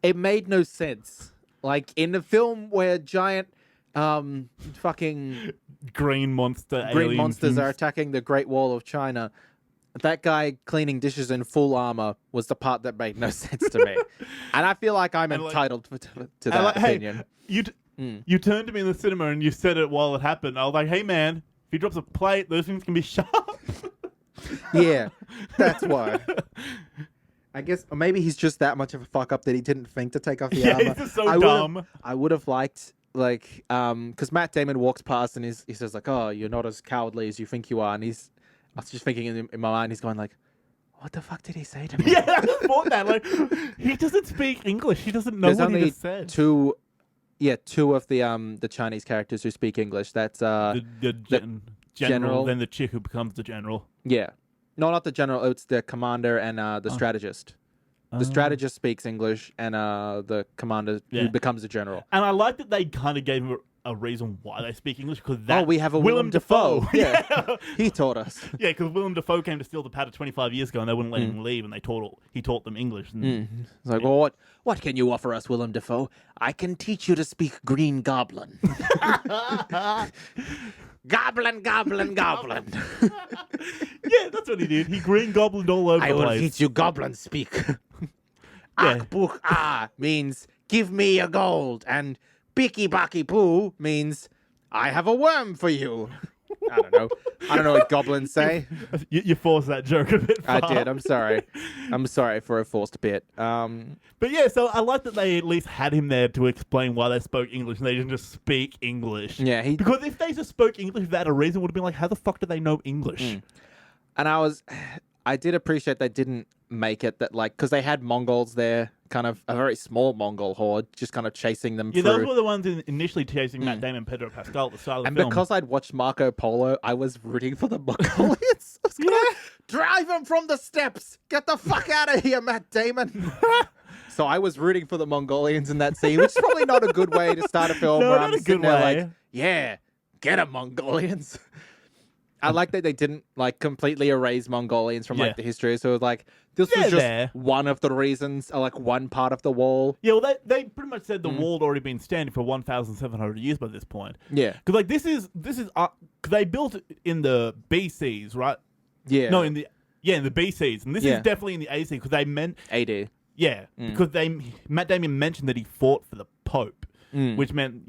It made no sense. Like, in the film where giant fucking green monsters are attacking the Great Wall of China, that guy cleaning dishes in full armor was the part that made no sense to me. And I feel like I'm entitled to that opinion. Hey, you turned to me in the cinema and you said it while it happened. I was like, hey, man, if he drops a plate, those things can be sharp. Yeah, that's why. I guess or maybe he's just that much of a fuck up that he didn't think to take off the armor. He's just so dumb. I would have liked, like, because Matt Damon walks past and he says, like, oh, you're not as cowardly as you think you are. And I was just thinking in my mind, he's going like, what the fuck did he say to me? Yeah, I just thought that. Like, he doesn't speak English. He doesn't know what he just said. Two of the Chinese characters who speak English. That's the general, then the chick who becomes the general. Yeah. No, not the general. It's the commander and the strategist. The strategist speaks English, and the commander who becomes the general. And I like that they kind of gave him a reason why they speak English, because that we have a Willem Dafoe. Yeah. He taught us. Yeah, because Willem Dafoe came to steal the powder 25 years ago, and they wouldn't let him leave, and he taught them English. And, It's like, well, what can you offer us, Willem Dafoe? I can teach you to speak Green Goblin. Goblin, goblin, goblin. Yeah, that's what he did. He green goblined all over I the will place. teach you goblin speak. Yeah. Ak book ah means give me your gold, and bicky backy poo means I have a worm for you. I don't know what goblins say. You forced that joke a bit far. I did. I'm sorry. I'm sorry for a forced bit. But yeah, so I like that they at least had him there to explain why they spoke English, and they didn't just speak English. Yeah, because if they just spoke English without a reason, it would have been like, how the fuck do they know English? And I did appreciate they didn't make it that, like, because they had Mongols there, kind of a very small Mongol horde, just kind of chasing them Yeah, through. those were the ones initially chasing Matt Damon, Pedro, Pascal at the start of the And film. because I'd watched Marco Polo, I was rooting for the Mongolians. I was going, drive them from the steps. Get the fuck out of here, Matt Damon. So I was rooting for the Mongolians in that scene, which is probably not a good way to start a film No, where not I'm a sitting good there way. like, yeah, get 'em, Mongolians. I like that they didn't like completely erase Mongolians from like the history. So it was like, this was just there. one of the reasons, or like one part of the wall. Yeah, well, they pretty much said the wall had already been standing for 1,700 years by this point. Yeah. Because like this is cause they built it in the BCs, right? Yeah. No, in the BCs, and this is definitely in the AC because they meant AD. yeah, because Matt Damon mentioned that he fought for the Pope, which meant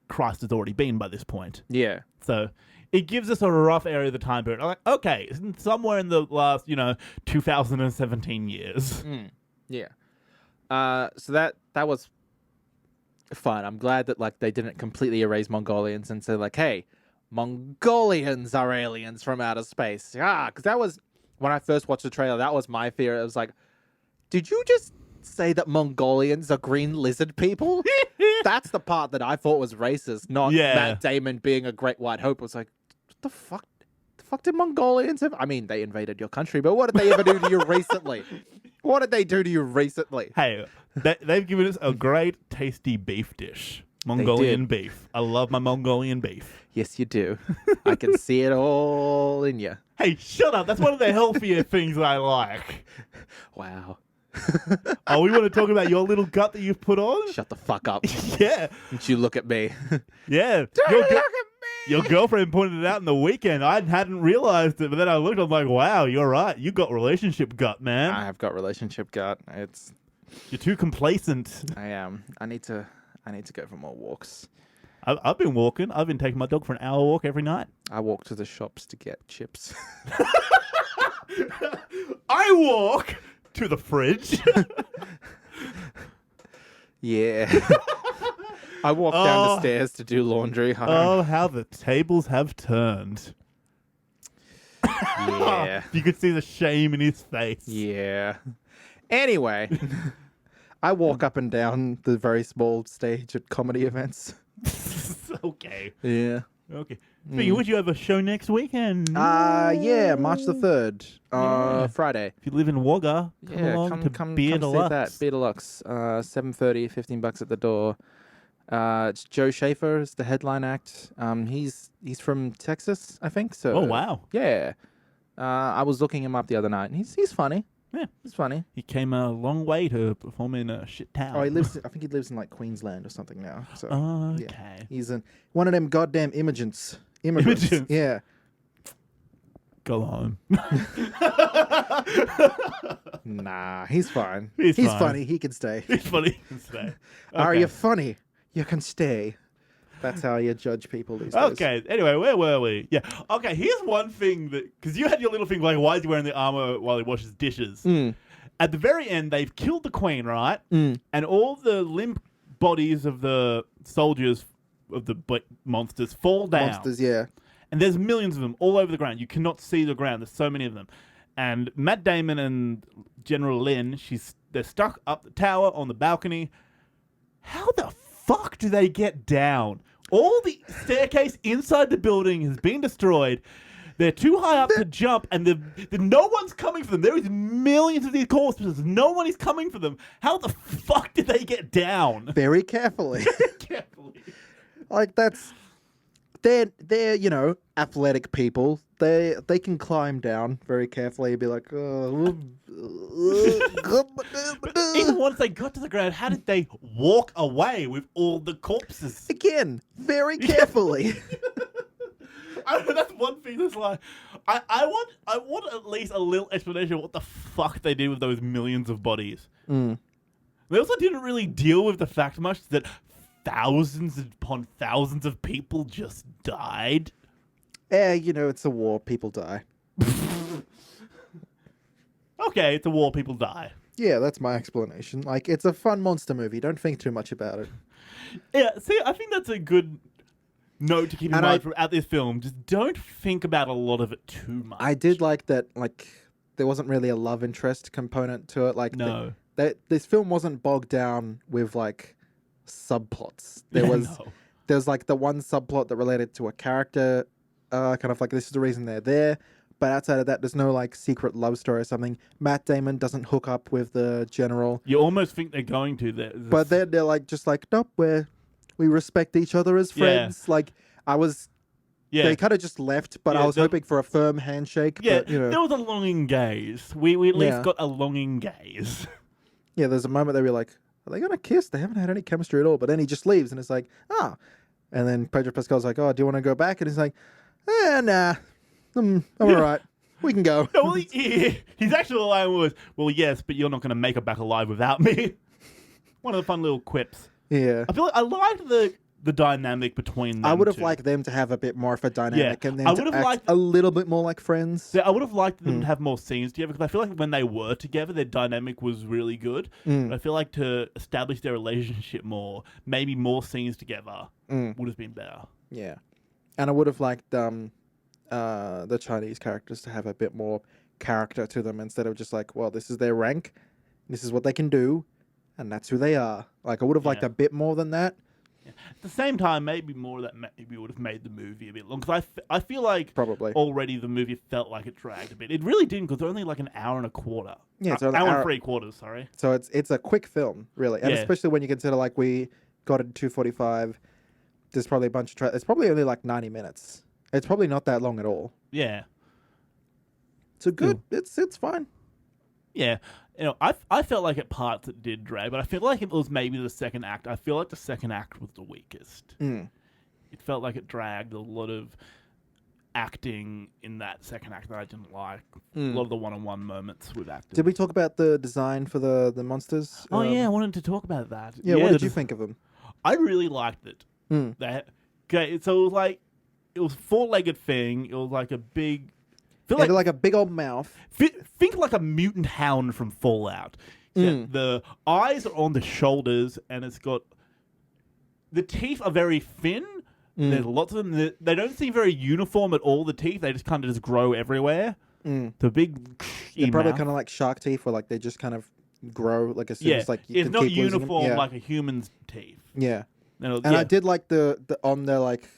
Christ has already been by this point. Yeah. So it gives us a rough area of the time period. I'm like, okay, it's somewhere in the last 2017 years. Yeah. So that was fun. I'm glad that like they didn't completely erase Mongolians and say like, hey, Mongolians are aliens from outer space. Because that was when I first watched the trailer. That was my fear. It was like, did you just say that Mongolians are green lizard people? That's the part that I thought was racist, not Matt Damon being a great white hope. It was like, what the fuck? The fuck did Mongolians have? I mean, they invaded your country, but what did they ever do to you recently? What did they do to you recently? Hey, they've given us a great, tasty beef dish. Mongolian beef. I love my Mongolian beef. Yes, you do. I can see it all in you. Hey, shut up. That's one of the healthier things I like. Wow. Oh, we want to talk about your little gut that you've put on? Shut the fuck up. Yeah. Don't you look at me. Yeah. Don't look at me. Your girlfriend pointed it out in the weekend. I hadn't realized it, but then I looked, I'm like, wow, you're right. You got relationship gut, man. I have got relationship gut. You're too complacent. I am. I need to go for more walks. I've been walking. I've been taking my dog for an hour walk every night. I walk to the shops to get chips. I walk to the fridge. Yeah. I walk down the stairs to do laundry. Oh, how the tables have turned. Yeah. You could see the shame in his face. Yeah. Anyway, I walk up and down the very small stage at comedy events. Okay. Yeah. Okay. Speaking of which, you have a show next weekend. Yeah, March the 3rd, Friday. If you live in Wagga, come along to Beer Deluxe. See that. Beer Deluxe, $7.30, $15 at the door. It's Joe Schaefer is the headline act. He's from Texas, I think. So. Oh wow. Yeah. I was looking him up the other night, and he's funny. Yeah, he's funny. He came a long way to perform in a shit town. Oh, I think he lives in like Queensland or something now. So okay. Yeah. He's one of them goddamn immigrants. Yeah. Go home. Nah, he's fine. He's fine. Funny. He can stay. He's funny. He can stay. Okay. Are you funny? You can stay. That's how you judge people these days. Okay, anyway, where were we? Yeah. Okay, here's one thing that... Because you had your little thing like, why is he wearing the armor while he washes dishes? At the very end, they've killed the queen, right? And all the limp bodies of the soldiers, of the monsters, fall down. Monsters, yeah. And there's millions of them all over the ground. You cannot see the ground. There's so many of them. And Matt Damon and General Lynn, they're stuck up the tower on the balcony. How the fuck do they get down? All the staircase inside the building has been destroyed. They're too high up to jump, and no one's coming for them. There is millions of these corpses. No one is coming for them. How the fuck did they get down? Very carefully. Carefully. Like they're athletic people. They can climb down very carefully and be like, oh, Even once they got to the ground, how did they walk away with all the corpses? again, very carefully. That's one thing that's like, I want at least a little explanation of what the fuck they did with those millions of bodies. Mm. They also didn't really deal with the fact much that thousands upon thousands of people just died. It's a war. People die. Okay, it's a war, people die. Yeah, that's my explanation. Like, it's a fun monster movie. Don't think too much about it. Yeah, see, I think that's a good note to keep in mind throughout this film. Just don't think about a lot of it too much. I did like that, like, there wasn't really a love interest component to it. Like, no. This film wasn't bogged down with, like, subplots. There's like the one subplot that related to a character, kind of like this is the reason they're there. But outside of that, there's no like secret love story or something. Matt Damon doesn't hook up with the general. You almost think they're going to. But they're like just like, nope, we respect each other as friends. Yeah. Like they kind of just left, but I was hoping for a firm handshake. Yeah, but, there was a longing gaze. We at least got a longing gaze. Yeah, there's a moment they were like, are they going to kiss? They haven't had any chemistry at all. But then he just leaves and it's like, ah. And then Pedro Pascal's like, oh, do you want to go back? And he's like, nah. I'm all right. We can go. No, well, his actual line was, well, yes, but you're not going to make it back alive without me. One of the fun little quips. Yeah. I feel like I liked the dynamic between them. I would have liked them to have a bit more of a dynamic and then to act a little bit more like friends. Yeah, I would have liked them to have more scenes together because I feel like when they were together, their dynamic was really good. But I feel like to establish their relationship more, maybe more scenes together would have been better. Yeah. And I would have liked the Chinese characters to have a bit more character to them instead of just like, well, this is their rank, this is what they can do, and that's who they are. Like, I would have liked a bit more than that. Yeah. At the same time, maybe more of that maybe would have made the movie a bit long. Because I feel like probably already the movie felt like it dragged a bit. It really didn't because they're only like an hour and a quarter. Yeah, it's an hour and 3/4, sorry. So it's a quick film, really. And especially when you consider like we got it at 2:45, there's probably a bunch of it's probably only like 90 minutes. It's probably not that long at all. Yeah. So good. It's fine. Yeah. I felt like at parts it did drag, but I feel like it was maybe the second act. I feel like the second act was the weakest. It felt like it dragged a lot of acting in that second act that I didn't like. A lot of the one-on-one moments with actors. Did we talk about the design for the monsters? Oh, yeah, I wanted to talk about that. Yeah, what did you think of them? I really liked it. So it was a four-legged thing. It was like a big... like a big old mouth. Think like a mutant hound from Fallout. The eyes are on the shoulders, and it's got... The teeth are very thin. There's lots of them. They don't seem very uniform at all, the teeth. They just kind of just grow everywhere. The big... They're probably kind of like shark teeth, where like they just kind of grow like as soon as like you it's can not keep uniform like a human's teeth. Yeah. I did like the on their like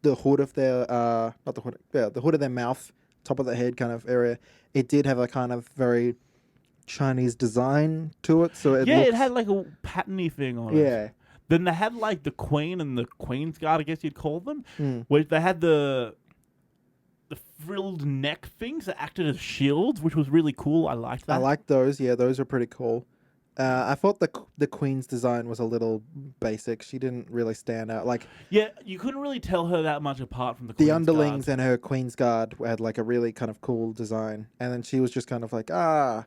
the hood of their not the hood, the hood of their mouth, top of the head kind of area. It did have a kind of very Chinese design to it, so it it had like a patterny thing on it. Yeah. Then they had like the Queen and the Queen's Guard, I guess you'd call them, where they had the frilled neck things that acted as shields, which was really cool. I liked that. I liked those. Yeah, those were pretty cool. I thought the Queen's design was a little basic. She didn't really stand out. Like, yeah, you couldn't really tell her that much apart from the Queen's underlings Guard. And her Queen's Guard had like a really kind of cool design, and then she was just kind of like, I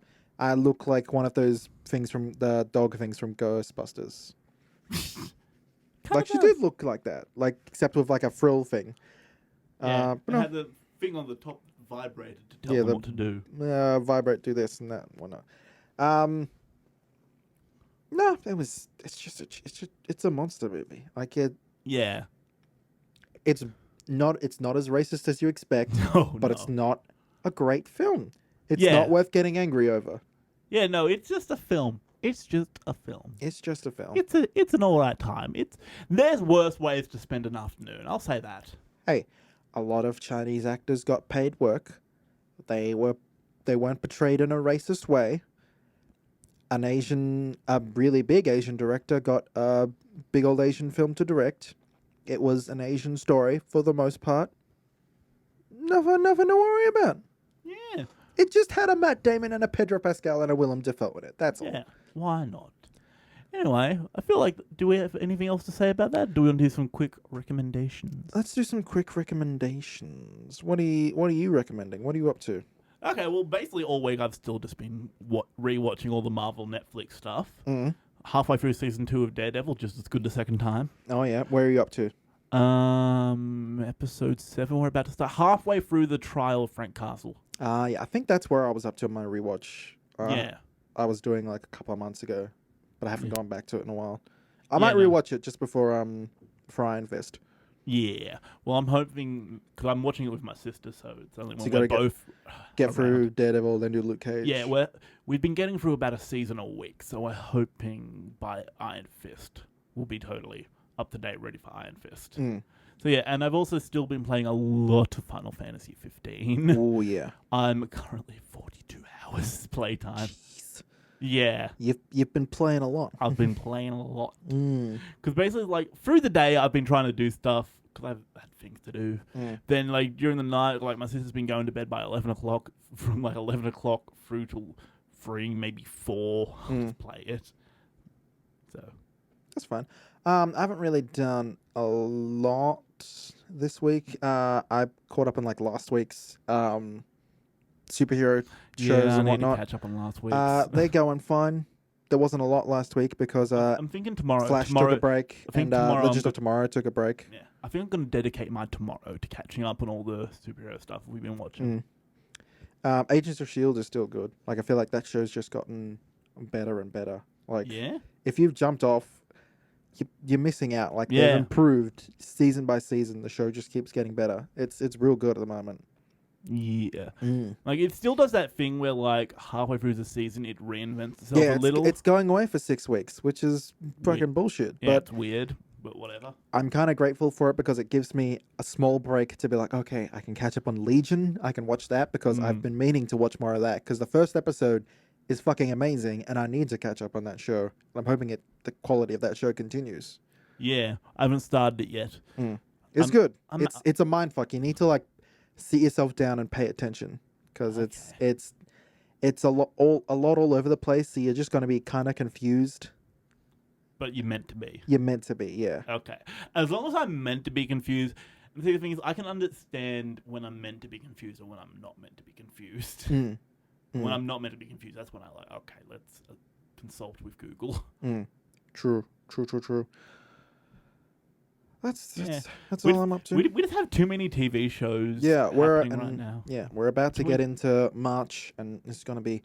look like one of those things from the dog things from Ghostbusters. Like she did look like that, like except with like a frill thing. Yeah, but had the thing on the top vibrated to tell them what to do. Vibrate, do this and that, and whatnot. No, it's a monster movie. Like it. Yeah. It's not as racist as you expect, but it's not a great film. It's not worth getting angry over. Yeah, no, it's just a film. It's just a film. It's just a film. It's an alright time. There's worse ways to spend an afternoon. I'll say that. Hey, a lot of Chinese actors got paid work. They weren't portrayed in a racist way. A really big Asian director got a big old Asian film to direct. It was an Asian story for the most part. Nothing to worry about. Yeah. It just had a Matt Damon and a Pedro Pascal and a Willem Dafoe in it. That's all. Yeah. Why not? Anyway, I feel like, do we have anything else to say about that? Do we want to do some quick recommendations? Let's do some quick recommendations. What are you recommending? What are you up to? Okay, well, basically all week I've still just been rewatching all the Marvel Netflix stuff. Mm. Halfway through season 2 of Daredevil, just as good the second time. Oh yeah, where are you up to? Episode 7, we're about to start. Halfway through the trial of Frank Castle. Yeah, I think that's where I was up to on my rewatch. Yeah. I was doing like a couple of months ago, but I haven't Yeah. gone back to it in a while. I might rewatch it just before Iron Fist. Yeah. Well, I'm hoping, because I'm watching it with my sister, so it's only So when you we're gotta both Get around. through Daredevil, then do Luke Cage. Yeah, we've been getting through about a season a week, so we're hoping by Iron Fist we'll be totally up to date, ready for Iron Fist. Mm. So yeah, and I've also still been playing a lot of Final Fantasy 15. Oh yeah. I'm currently 42 hours playtime. Jeez. Yeah, You've been playing a lot. I've been playing a lot. Mm. Because basically, like, through the day, I've been trying to do stuff because I've had things to do. Mm. Then, like, during the night, like, my sister's been going to bed by 11 o'clock, from, like, 11 o'clock through till 3, maybe 4, to play it. So, That's fine. I haven't really done a lot this week. I caught up on, like, last week's superhero shows yeah, I and need whatnot. to catch up on last week's. They're going fine. There wasn't a lot last week because I'm thinking tomorrow. Flash took a break, I think and tomorrow Legends of Tomorrow took a break. Yeah, I think I'm going to dedicate my tomorrow to catching up on all the superhero stuff we've been watching. Agents of S.H.I.E.L.D. is still good. Like, I feel like that show's just gotten better and better. Like, Yeah? if you've jumped off, you're missing out. Like, Yeah. they've improved season by season. The show just keeps getting better. It's real good at the moment. Yeah. Like, it still does that thing where, like, halfway through the season, it reinvents itself Yeah, a little. it's going away for 6 weeks, which is fucking Weird. bullshit. Yeah, But it's weird, but whatever. I'm kind of grateful for it because it gives me a small break to be like, okay, I can catch up on Legion. I can watch that because I've been meaning to watch more of that because the first episode is fucking amazing and I need to catch up on that show. I'm hoping the quality of that show continues. Yeah, I haven't started it yet. It's good. I'm- It's a mind fuck. You need to like sit yourself down and pay attention because it's a lot all over the place. So you're just going to be kind of confused. But you're meant to be. You're meant to be, yeah. Okay. As long as I'm meant to be confused. And see, the thing is, I can understand when I'm meant to be confused and when I'm not meant to be confused. When I'm not meant to be confused, that's when I like, okay, let's consult with Google. True. That's We all I'm up to. We just have too many TV shows happening right now. Yeah, we're about to get into March, and it's going to be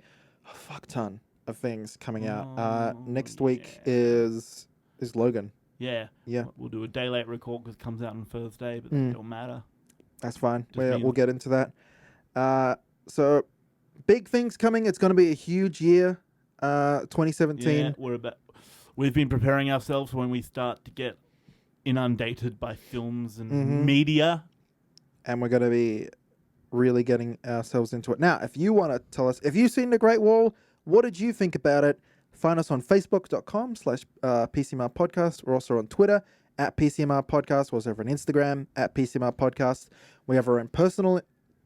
a fuck ton of things coming out. Next week is Logan. Yeah. Yeah. We'll do a day late record because it comes out on Thursday, but that don't matter. That's fine. Just means- We'll get into that. So, big things coming. It's going to be a huge year, 2017. Yeah, we've been preparing ourselves for when we start to get inundated by films and media. And we're going to be really getting ourselves into it. Now, if you want to tell us, if you've seen The Great Wall, what did you think about it? Find us on facebook.com/PCMR Podcast. We're also on Twitter @PCMR Podcast. We're also on Instagram @PCMR Podcast. We have our own personal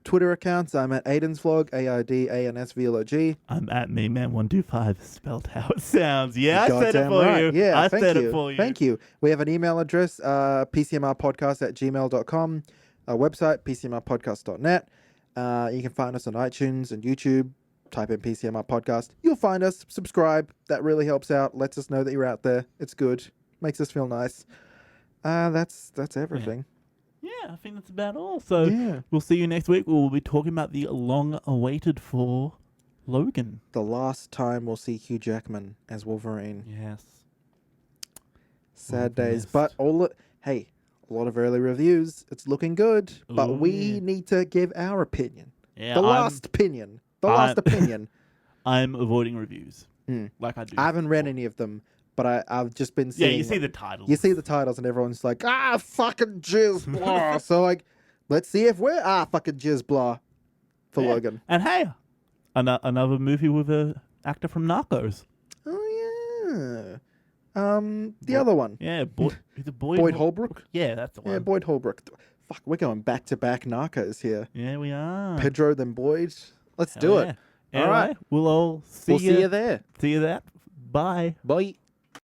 Twitter accounts. I'm at Aiden's Vlog, AIDANSVLOG. I'm at MeMan125, spelled how it sounds. Yeah, I said it Goddamn for right. you. Yeah, I thank said you. it for you. Thank you. We have an email address, PCMRpodcast@gmail.com. Our website, PCMRpodcast.net. You can find us on iTunes and YouTube. Type in PCMR Podcast. You'll find us. Subscribe. That really helps out. Lets us know that you're out there. It's good. Makes us feel nice. That's everything. Yeah, I think that's about all. So Yeah. we'll see you next week. We'll be talking about the long-awaited for Logan. The last time we'll see Hugh Jackman as Wolverine. Yes. Sad We'll be days. missed. But a lot of early reviews. It's looking good. But Ooh, we yeah. need to give our opinion. Yeah, The last opinion. I'm avoiding reviews. Like I do. I haven't read any of them, but I've just been seeing. Yeah, you see the titles. You see the titles, and everyone's like, fucking jizz, blah. So, like, let's see if we're fucking jizz, blah, for Yeah. Logan. And hey, another movie with a actor from Narcos. Oh, yeah. The other one. Yeah, is it Boyd? Boyd Holbrook? Yeah, that's the one. Yeah, Boyd Holbrook. Fuck, we're going back-to-back narcos here. Yeah, we are. Pedro, then Boyd. Let's Hell do yeah. it. Anyway, All right. we'll all see We'll see you there. See you there. Bye. Bye.